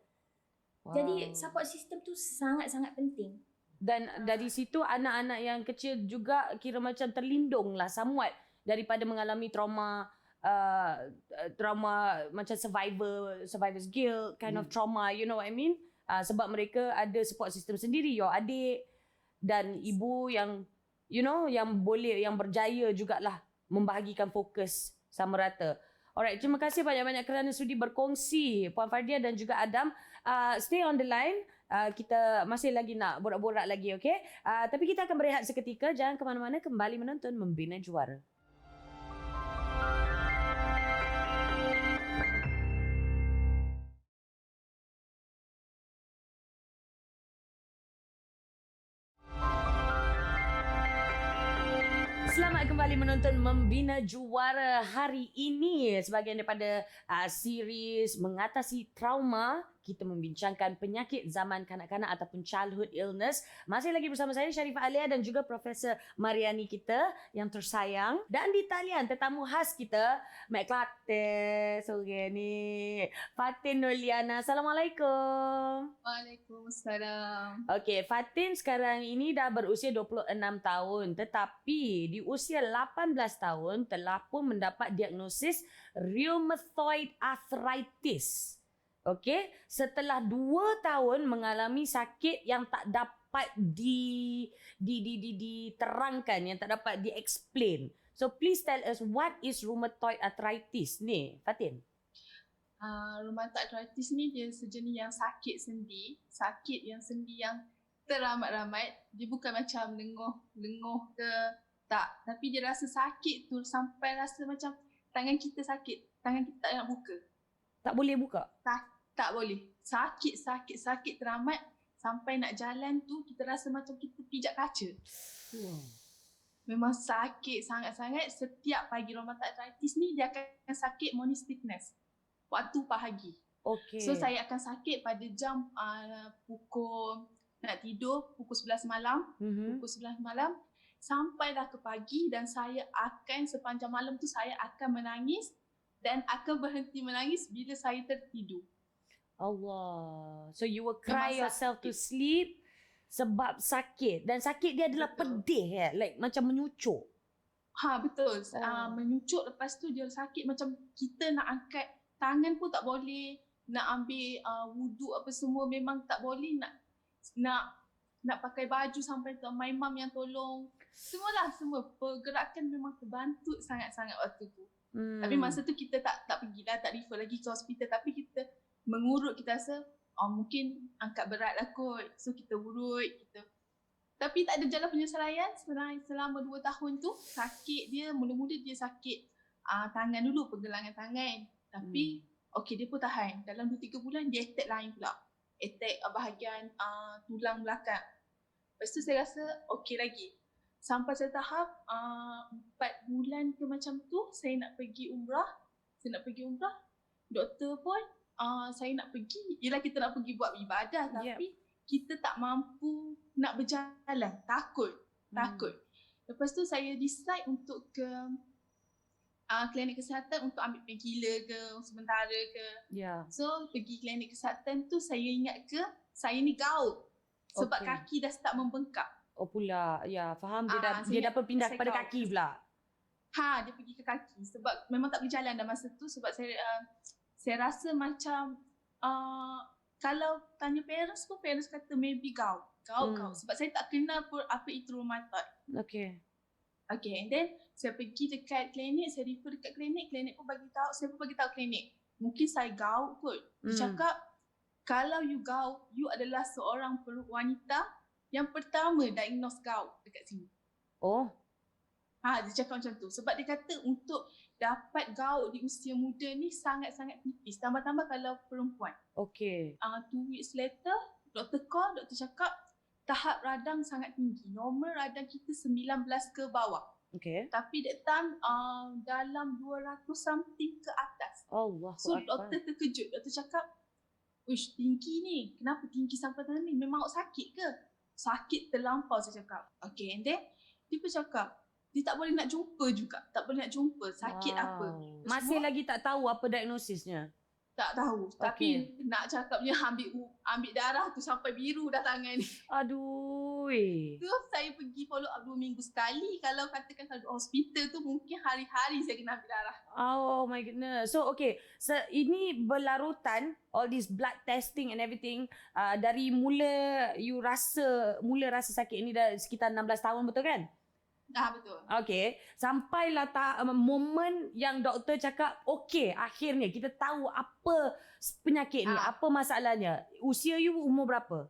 Wow. Jadi support system tu sangat-sangat penting. Dan dari situ anak-anak yang kecil juga kira macam terlindung lah somewhat daripada mengalami trauma macam survivor's guilt kind of trauma, you know what I mean? Sebab mereka ada support system sendiri, your adik dan ibu yang you know yang boleh, yang berjaya jugalah membahagikan fokus sama rata. Alright, terima kasih banyak-banyak kerana sudi berkongsi Puan Fardia dan juga Adam. Stay on the line. Kita masih lagi nak borak-borak lagi, okay? Tapi kita akan berehat seketika. Jangan ke mana-mana, kembali menonton Membina Juara. Selamat kembali menonton Membina Juara hari ini. Sebahagian daripada series mengatasi trauma, kita membincangkan penyakit zaman kanak-kanak ataupun childhood illness. Masih lagi bersama saya Sharifah Alia dan juga Profesor Mariani kita yang tersayang. Dan di talian tetamu khas kita, Mek Kelantan sore ni, Fatin Nurliana. Assalamualaikum. Waalaikumsalam. Okey, Fatin sekarang ini dah berusia 26 tahun, tetapi di usia 18 tahun telah pun mendapat diagnosis rheumatoid arthritis. Okey, setelah 2 tahun mengalami sakit yang tak dapat diterangkan, yang tak dapat di-explain. So please tell us, what is rheumatoid arthritis ni, Fatin? Rheumatoid arthritis ni dia sejenis yang sakit sendi yang teramat-ramat. Dia bukan macam lenguh ke tak, tapi dia rasa sakit tu sampai rasa macam tangan kita sakit, tangan kita tak nak buka. Tak boleh buka? Tak boleh. Sakit teramat sampai nak jalan tu kita rasa macam kita pijak kaca. Memang sakit sangat-sangat. Setiap pagi rheumatoid arthritis ni dia akan sakit morning stiffness waktu pagi. Okay. So saya akan sakit pada jam pukul nak tidur pukul 11 malam. Pukul 11 malam sampailah ke pagi, dan saya akan sepanjang malam tu saya akan menangis dan akan berhenti menangis bila saya tertidur. Allah. So you will cry Memang yourself to sakit. sleep sebab sakit dan sakit dia adalah Betul. pedih like macam menyucuk. Betul. Oh. Menyucuk, lepas tu dia sakit macam kita nak angkat tangan pun tak boleh, nak ambil wuduk apa semua memang tak boleh, nak pakai baju sampai tu my mum yang tolong. Semua pergerakan memang terbantu sangat-sangat waktu tu. Tapi masa tu kita tak pergilah, tak refer lagi ke hospital, tapi kita mengurut, kita rasa mungkin angkat berat lah kot. So kita urut, tapi tak ada jalan penyelesaian selama 2 tahun tu. Sakit dia, mula-mula dia sakit tangan dulu, pergelangan tangan. Tapi okey, dia pun tahan. Dalam 2-3 bulan dia attack lain pula. Attack bahagian tulang belakang. Lepas tu saya rasa okey lagi. Sampai satu tahap 4 bulan ke macam tu, saya nak pergi umrah. Doktor pun saya nak pergi. Yelah kita nak pergi buat ibadah, tapi kita tak mampu nak berjalan. Takut. Lepas tu saya decide untuk ke klinik kesihatan untuk ambil painkiller ke sementara ke. So pergi klinik kesihatan tu saya ingat saya ni gout. Sebab kaki dah start membengkak. Oh pula. Ya, faham. Dia dah pindah kepada gout. kaki pula. Dia pergi ke kaki sebab memang tak boleh jalan dah masa tu, sebab saya rasa macam kalau tanya parents pun, parents kata maybe gout. Sebab saya tak kenal pun apa itu rheumatoid. Okay, and then saya pergi dekat klinik, saya refer dekat klinik pun bagi tahu, saya pun bagi tahu klinik, mungkin saya gout kot. Dia cakap, kalau you gout, you adalah seorang wanita yang pertama diagnose gout dekat sini. Dia cakap macam tu. Sebab dia kata untuk dapat gout di usia muda ni sangat-sangat tipis. Tambah-tambah kalau perempuan. 2 weeks later, doktor cakap tahap radang sangat tinggi. Normal radang kita 19 ke bawah. Tapi that time dalam 200 something ke atas. So doktor terkejut. Doktor cakap, uish, tinggi ni. Kenapa tinggi sampai tahap ni? Memang sakit ke? Sakit terlampau, saya cakap. And then dia pun cakap, dia tak boleh nak jumpa juga. Sakit apa. Masih lagi tak tahu apa diagnosisnya? Tak tahu. Tapi nak cakapnya ambil darah tu sampai biru dah tangan ni. Aduh. Tu saya pergi follow up 2 minggu sekali. Kalau katakan kalau hospital tu mungkin hari-hari saya kena ambil darah. Oh my goodness. So ini berlarutan, all this blood testing and everything, dari mula rasa sakit ni dah sekitar 16 tahun, betul kan? Betul. Sampailah momen yang doktor cakap, akhirnya kita tahu apa penyakit ni, apa masalahnya. Usia you umur berapa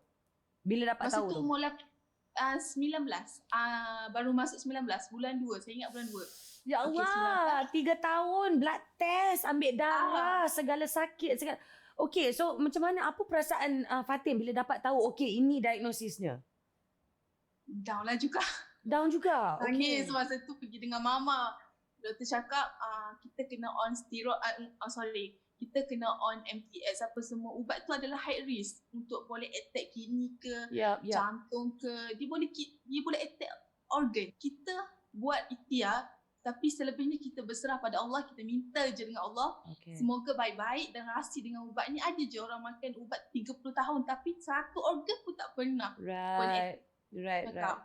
bila dapat tahu tu? Masa tu umur 19. Baru masuk 19, bulan 2. Saya ingat bulan 2. Ya Allah, 3 tahun blood test, ambil darah, segala sakit, segala. So macam mana, apa perasaan Fatin bila dapat tahu ini diagnosisnya? Down lah juga. Okay. So masa tu pergi dengan mama. Doktor cakap kita kena on steroid, kita kena on MTS apa semua. Ubat tu adalah high risk untuk boleh attack kidney ke, jantung ke. Dia boleh attack organ. Kita buat ikhtiar, tapi selebihnya kita berserah pada Allah. Kita minta je dengan Allah. Semoga baik-baik dan rasi dengan ubat ni. Ada je orang makan ubat 30 tahun tapi satu organ pun tak pernah. Right.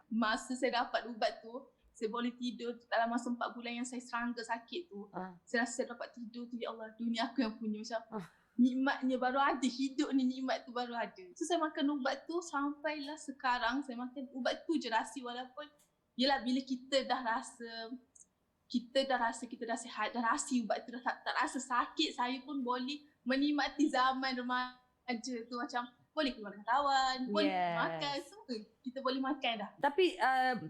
Masa saya dapat ubat tu, saya boleh tidur dalam masa 4 bulan yang saya serangga sakit tu. Saya rasa saya dapat tidur tu, ya Allah, dunia aku yang punya. Macam nikmatnya baru ada, hidup ni nikmat tu baru ada. So saya makan ubat tu sampailah sekarang, saya makan ubat tu je rasi. Walaupun yelah bila kita dah rasa kita dah sihat, dah rasi ubat tu, dah tak rasa sakit, saya pun boleh menikmati zaman remaja tu. Macam boleh keluar dengan kawan, boleh makan, semua kita boleh makan dah. Tapi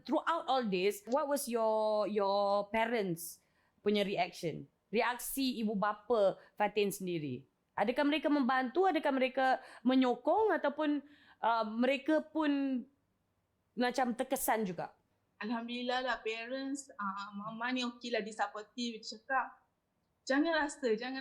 throughout all this, what was your parents punya reaksi ibu bapa Fatin sendiri? Adakah mereka membantu, adakah mereka menyokong, ataupun mereka pun macam terkesan juga? Alhamdulillah lah, parents, mama ni okey lah, dia supportive. Dia cakap, jangan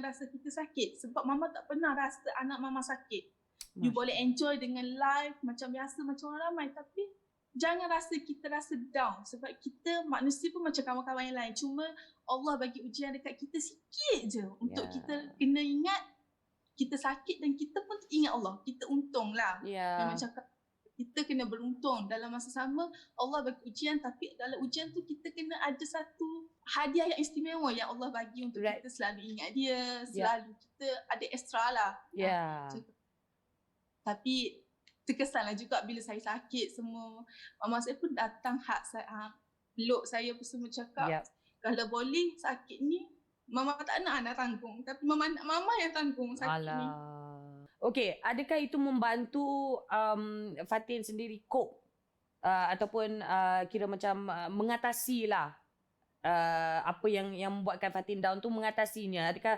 rasa kita sakit. Sebab mama tak pernah rasa anak mama sakit. You boleh enjoy dengan life macam biasa, macam orang ramai. Tapi jangan kita rasa down. Sebab kita manusia pun macam kawan-kawan yang lain. Cuma Allah bagi ujian dekat kita sikit je. Untuk kita kena ingat kita sakit dan kita pun ingat Allah. Kita untung lah. Memang cakap kita kena beruntung. Dalam masa sama, Allah bagi ujian, tapi dalam ujian tu kita kena ada satu hadiah yang istimewa yang Allah bagi untuk Right. kita selalu ingat dia, selalu kita ada extra lah. Yeah. Tapi terkesanlah juga bila saya sakit semua. Mama saya pun datang peluk saya pun semua cakap, Yep. kalau boleh sakit ni, Mama tak nak anak tanggung. Tapi Mama nak Mama yang tanggung sakit ni. Okey, adakah itu membantu Fatin sendiri cope ataupun kira macam mengatasi lah apa yang membuatkan Fatin down tu, mengatasinya? Adakah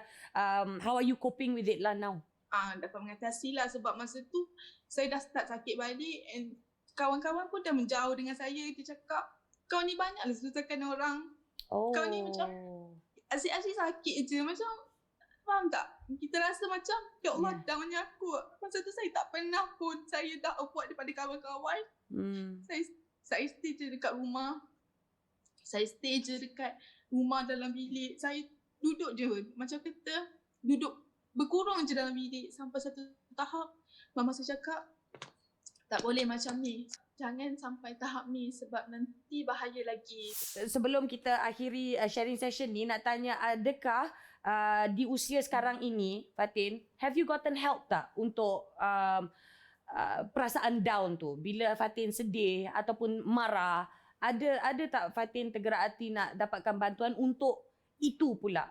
how are you coping with it lah now? Dapat mengatasi lah sebab masa tu saya dah start sakit balik and kawan-kawan pun dah menjauh dengan saya. Dia cakap, kau ni banyaklah susahkan orang. Oh. Kau ni macam asyik-asyik sakit je. Macam, faham tak? Kita rasa macam, ya Allah, downnya aku. Masa tu saya tak pernah pun, saya dah avoid daripada kawan-kawan. Saya stay je dekat rumah. Saya stay je dekat rumah dalam bilik. Saya duduk je. Macam kata, duduk berkurung je dalam bilik. Sampai satu tahap, mama saya cakap, tak boleh macam ni. Jangan sampai tahap ni sebab nanti bahaya lagi. Sebelum kita akhiri sharing session ni, nak tanya, adakah di usia sekarang ini, Fatin, have you gotten help tak untuk perasaan down tu? Bila Fatin sedih ataupun marah, ada tak Fatin tergerak hati nak dapatkan bantuan untuk itu pula?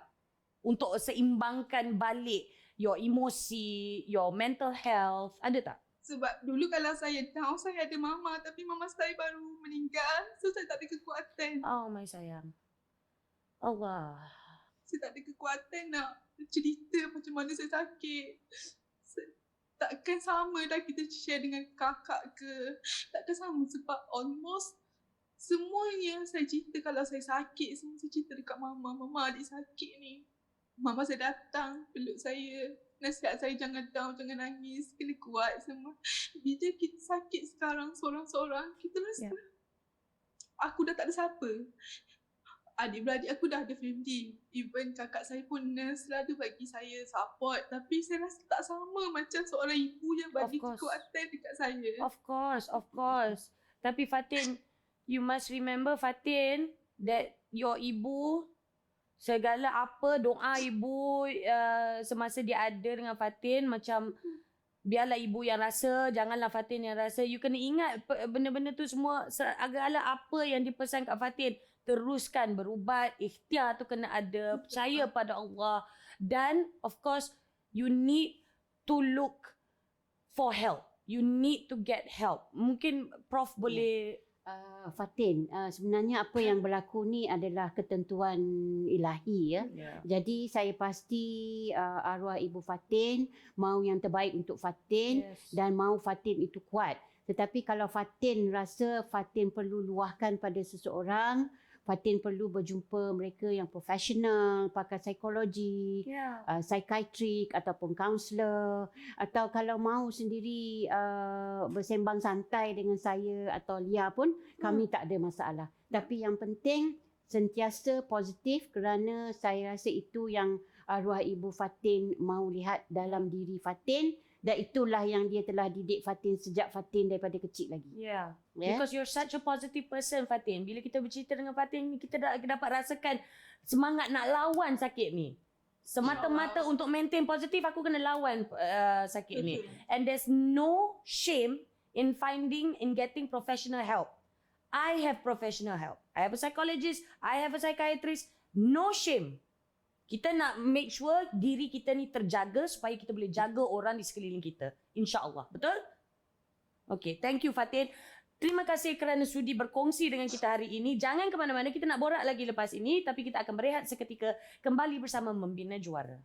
Untuk seimbangkan balik your emosi, your mental health, ada tak? Sebab dulu kalau saya down, saya ada mama. Tapi mama saya baru meninggal. So saya tak ada kekuatan. Oh my sayang. Allah. Saya tak ada kekuatan nak cerita macam mana saya sakit. Takkan sama dah kita share dengan kakak ke. Takkan sama sebab almost semuanya saya cerita kalau saya sakit. Semua saya cerita dekat mama. Mama, adik sakit ni. Mama saya datang peluk saya. Nasihat saya jangan down, jangan nangis, kena kuat semua. Bila kita sakit sekarang seorang-seorang, kita rasa aku dah tak ada siapa. Adik-beradik aku dah ada family. Even kakak saya pun nurse, selalu bagi saya support. Tapi saya rasa tak sama macam seorang ibu yang bagi kekuatan dekat saya. Of course. Tapi Fatin, you must remember Fatin, that your ibu, segala apa doa ibu semasa dia ada dengan Fatin, macam biarlah ibu yang rasa, janganlah Fatin yang rasa. You kena ingat benda-benda tu semua, segala apa yang dipesan kat Fatin, teruskan berubat, ikhtiar tu kena ada, percaya pada Allah. Dan of course, you need to look for help. You need to get help. Mungkin Prof boleh... Fatin, sebenarnya apa yang berlaku ni adalah ketentuan ilahi ya. Jadi saya pasti arwah Ibu Fatin mahu yang terbaik untuk Fatin dan mahu Fatin itu kuat. Tetapi kalau Fatin rasa Fatin perlu luahkan pada seseorang, Fatin perlu berjumpa mereka yang profesional, pakar psikologi, psikiatrik ataupun kaunselor, atau kalau mahu sendiri bersembang santai dengan saya atau Lia pun kami tak ada masalah. Tapi yang penting sentiasa positif kerana saya rasa itu yang arwah Ibu Fatin mahu lihat dalam diri Fatin. Dan itulah yang dia telah didik Fatin sejak Fatin daripada kecil lagi. Because you're such a positive person, Fatin. Bila kita bercerita dengan Fatin, kita dapat rasakan semangat nak lawan sakit ni. Semata-mata untuk maintain positif, aku kena lawan sakit ni. And there's no shame in getting professional help. I have professional help. I have a psychologist, I have a psychiatrist. No shame. Kita nak make sure diri kita ni terjaga supaya kita boleh jaga orang di sekeliling kita. InsyaAllah. Betul? Okay, thank you Fatin. Terima kasih kerana sudi berkongsi dengan kita hari ini. Jangan ke mana-mana, kita nak borak lagi lepas ini. Tapi kita akan berehat seketika, kembali bersama Membina Juara.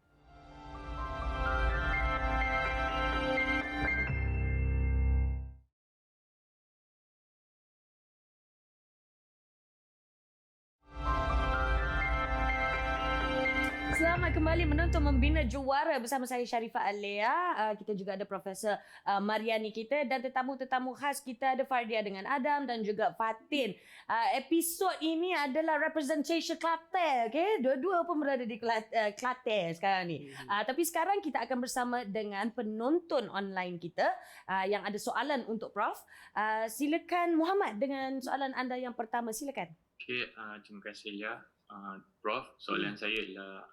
Selamat kembali menonton Membina Juara bersama saya Sharifah Alea. Kita juga ada Profesor Mariani kita dan tetamu-tetamu khas kita ada Fardia dengan Adam dan juga Fatin. Episod ini adalah representation Kelantan. Okay? Dua-dua pun berada di Kelantan sekarang ni. Tapi sekarang kita akan bersama dengan penonton online kita yang ada soalan untuk Prof. Silakan Muhammad dengan soalan anda yang pertama. Silakan. Okay, terima kasih ya. Prof, soalan saya ialah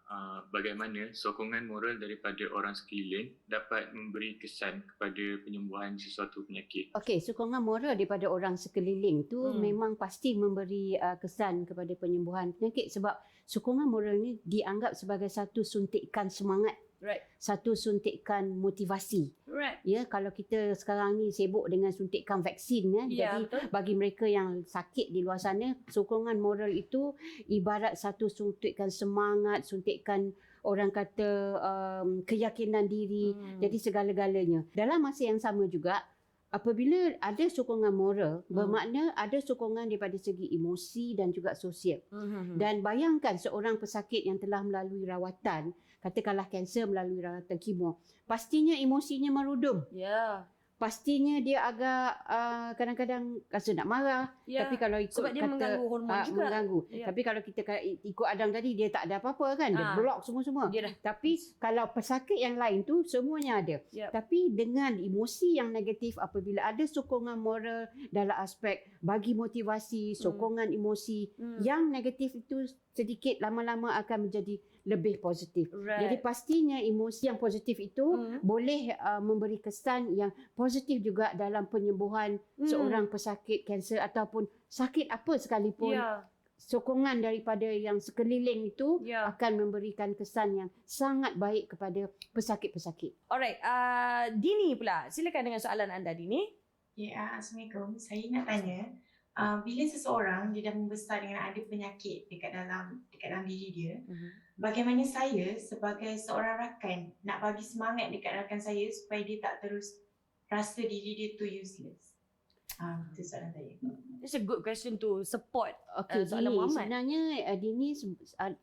bagaimana sokongan moral daripada orang sekeliling dapat memberi kesan kepada penyembuhan sesuatu penyakit? Okey, sokongan moral daripada orang sekeliling tu memang pasti memberi kesan kepada penyembuhan penyakit sebab sokongan moral ni dianggap sebagai satu suntikan semangat. Right. Satu suntikan motivasi. Right. Ya, kalau kita sekarang ni sibuk dengan suntikan vaksin ya. Ya, Jadi betul. bagi mereka yang sakit di luar sana, sokongan moral itu ibarat satu suntikan semangat, suntikan orang kata keyakinan diri. Jadi segala-galanya. Dalam masa yang sama juga, apabila ada sokongan moral, bermakna ada sokongan daripada segi emosi dan juga sosial. Dan bayangkan seorang pesakit yang telah melalui rawatan, katakanlah kanser melalui rawatan kemo, pastinya emosinya merudum. Ya. Pastinya dia agak kadang-kadang rasa nak marah. Ya. Tapi kalau ikut Sebab dia mengganggu hormon juga. mengganggu. Ya. Tapi kalau kita ikut Adam tadi, dia tak ada apa-apa kan. Dia block semua-semua. Dia dah. Tapi kalau pesakit yang lain tu semuanya ada. Yep. Tapi dengan emosi yang negatif, apabila ada sokongan moral dalam aspek bagi motivasi, sokongan emosi, yang negatif itu sedikit lama-lama akan menjadi lebih positif. Right. Jadi pastinya emosi yang positif itu boleh memberi kesan yang positif juga dalam penyembuhan seorang pesakit kanser ataupun sakit apa sekalipun. Ya. Sokongan daripada yang sekeliling itu Ya. akan memberikan kesan yang sangat baik kepada pesakit-pesakit. Alright, Dini pula. Silakan dengan soalan anda, Dini. Ya, Assalamualaikum. Saya nak tanya, bila seseorang dia dah membesar dengan ada penyakit dekat dalam diri dia, bagaimana saya sebagai seorang rakan nak bagi semangat dekat rakan saya supaya dia tak terus rasa diri dia tu useless? Itu soalan saya. It's a good question to support. Okey, soalan Dini, Muhammad. sebenarnya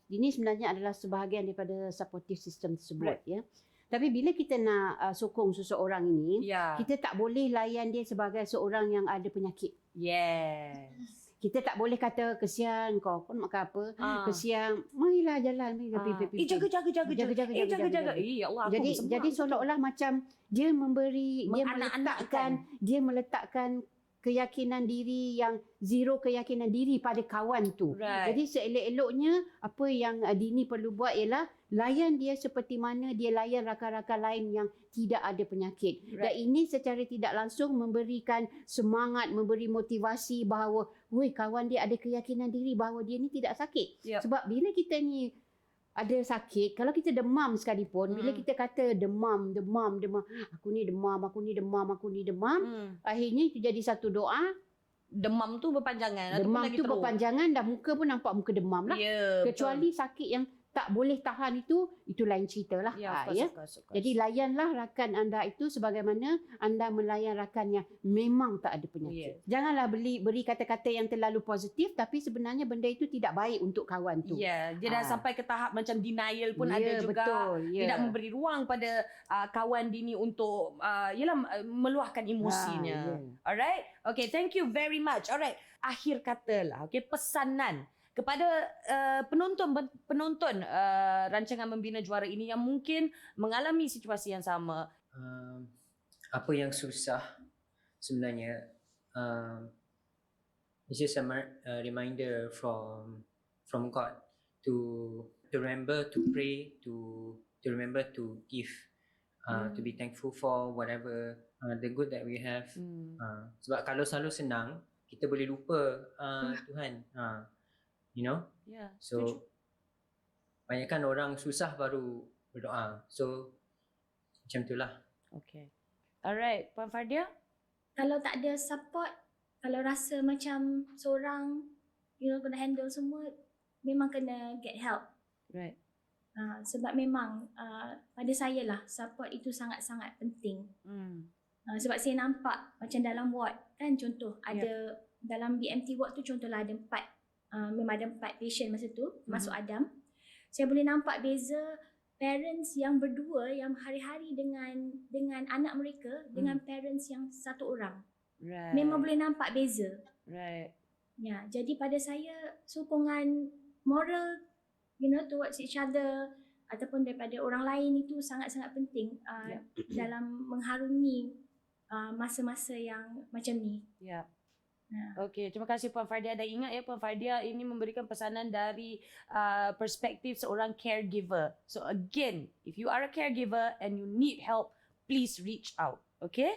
Dini sebenarnya adalah sebahagian daripada supportive system tersebut ya. Tapi bila kita nak sokong seseorang ini, Ya. kita tak boleh layan dia sebagai seorang yang ada penyakit. Yes. Kita tak boleh kata kesian kau nak makan apa, kesian, marilah jalan pergi. Jaga. Ya Allah, aku Jadi bersemangat. seolah-olah macam dia memberi, Menganak-anakkan. dia meletakkan keyakinan diri yang zero keyakinan diri pada kawan tu. Right. Jadi seelok-eloknya apa yang Dini perlu buat ialah layan dia seperti mana dia layan rakan-rakan lain yang tidak ada penyakit. Dan ini secara tidak langsung memberikan semangat, memberi motivasi bahawa kawan dia ada keyakinan diri bahawa dia ni tidak sakit. Yep. Sebab bila kita ni ada sakit, kalau kita demam sekalipun, bila kita kata demam, aku ni demam, akhirnya itu jadi satu doa, Demam tu berpanjangan. demam ataupun lagi tu teruk. berpanjangan dan muka pun nampak muka demam lah. Ya, Kecuali sakit yang tak boleh tahan itu lain cerita lah. Ya, of course. Jadi layanlah rakan anda itu sebagaimana anda melayan rakan yang memang tak ada penyakit. Janganlah beri kata-kata yang terlalu positif tapi sebenarnya benda itu tidak baik untuk kawan tu. Ya, dia dah sampai ke tahap macam denial pun ada juga. Betul, Tidak memberi ruang pada kawan Dini untuk meluahkan emosinya. Alright? Okay, thank you very much. Alright, akhir kata lah. Okay, pesanan kepada penonton rancangan Membina Juara ini yang mungkin mengalami situasi yang sama. Apa yang susah sebenarnya, it's just a reminder from God to remember to pray, to remember to give, to be thankful for whatever the good that we have. Sebab kalau selalu senang, kita boleh lupa Tuhan. You know? Ya, So banyakkan orang susah baru berdoa. So macam itulah. Okay. Alright, Puan Fardia? Kalau tak ada support, kalau rasa macam seorang kena handle semua, memang kena get help. Right. Sebab memang pada saya lah support itu sangat-sangat penting. Sebab saya nampak macam dalam ward kan, contoh ada dalam BMT ward tu, contohlah ada 4 memang ada 4 patient masa tu, termasuk Adam. saya boleh nampak beza parents yang berdua yang hari-hari dengan anak mereka dengan parents yang satu orang. Right. Memang boleh nampak beza. Right. Ya, jadi pada saya sokongan moral towards each other ataupun daripada orang lain itu sangat-sangat penting dalam mengharungi masa-masa yang macam ni. Ya. Ha. Okey, terima kasih Puan Fardia. Dan ingat ya, Puan Fardia ini memberikan pesanan dari perspektif seorang caregiver. So again, if you are a caregiver and you need help, please reach out. Okay?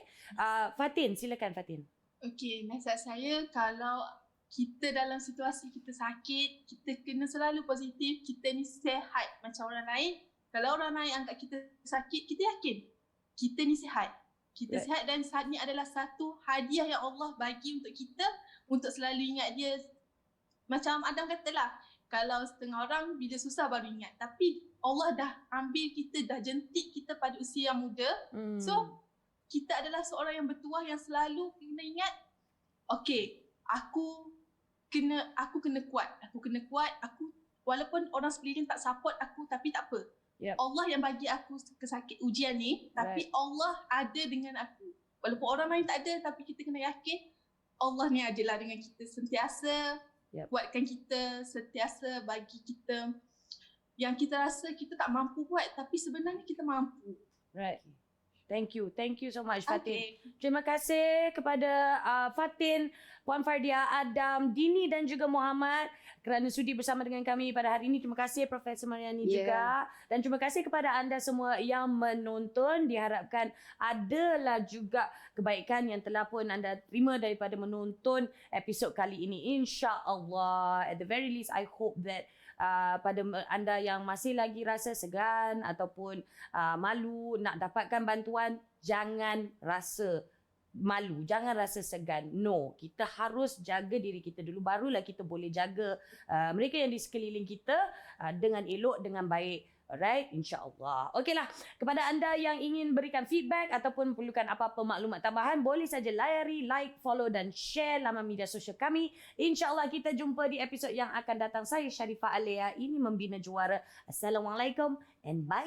Fatin, silakan Fatin. Okey, nasihat saya kalau kita dalam situasi kita sakit, kita kena selalu positif, kita ni sihat macam orang lain. Kalau orang lain anggap kita sakit, kita yakin kita ni sihat. Kita sihat dan saat ni adalah satu hadiah yang Allah bagi untuk kita untuk selalu ingat dia. Macam Adam katalah, kalau setengah orang bila susah baru ingat. Tapi Allah dah ambil kita, dah jentik kita pada usia yang muda. So, kita adalah seorang yang bertuah yang selalu kena ingat, okay, aku kena kuat. Aku walaupun orang sekeliling tak support aku, tapi tak apa. Yep. Allah yang bagi aku kesakit ujian ni, tapi Allah ada dengan aku. Walaupun orang lain tak ada, tapi kita kena yakin Allah ni adalah dengan kita sentiasa. Buatkan kita, sentiasa bagi kita yang kita rasa kita tak mampu buat, tapi sebenarnya kita mampu. Right. Thank you so much Fatin. Okay. Terima kasih kepada Fatin, Puan Fardia, Adam, Dini dan juga Muhammad kerana sudi bersama dengan kami pada hari ini. Terima kasih Profesor Mariani juga. Dan terima kasih kepada anda semua yang menonton. Diharapkan adalah juga kebaikan yang telah pun anda terima daripada menonton episod kali ini. InsyaAllah. At the very least, I hope that pada anda yang masih lagi rasa segan ataupun malu nak dapatkan bantuan, jangan rasa malu, jangan rasa segan. No, kita harus jaga diri kita dulu, barulah kita boleh jaga mereka yang di sekeliling kita dengan elok, dengan baik. Alright, insyaAllah. Okeylah, kepada anda yang ingin berikan feedback ataupun perlukan apa-apa maklumat tambahan, boleh saja layari, like, follow dan share laman media sosial kami. InsyaAllah kita jumpa di episod yang akan datang. Saya Sharifah Alea, ini Membina Juara. Assalamualaikum and bye.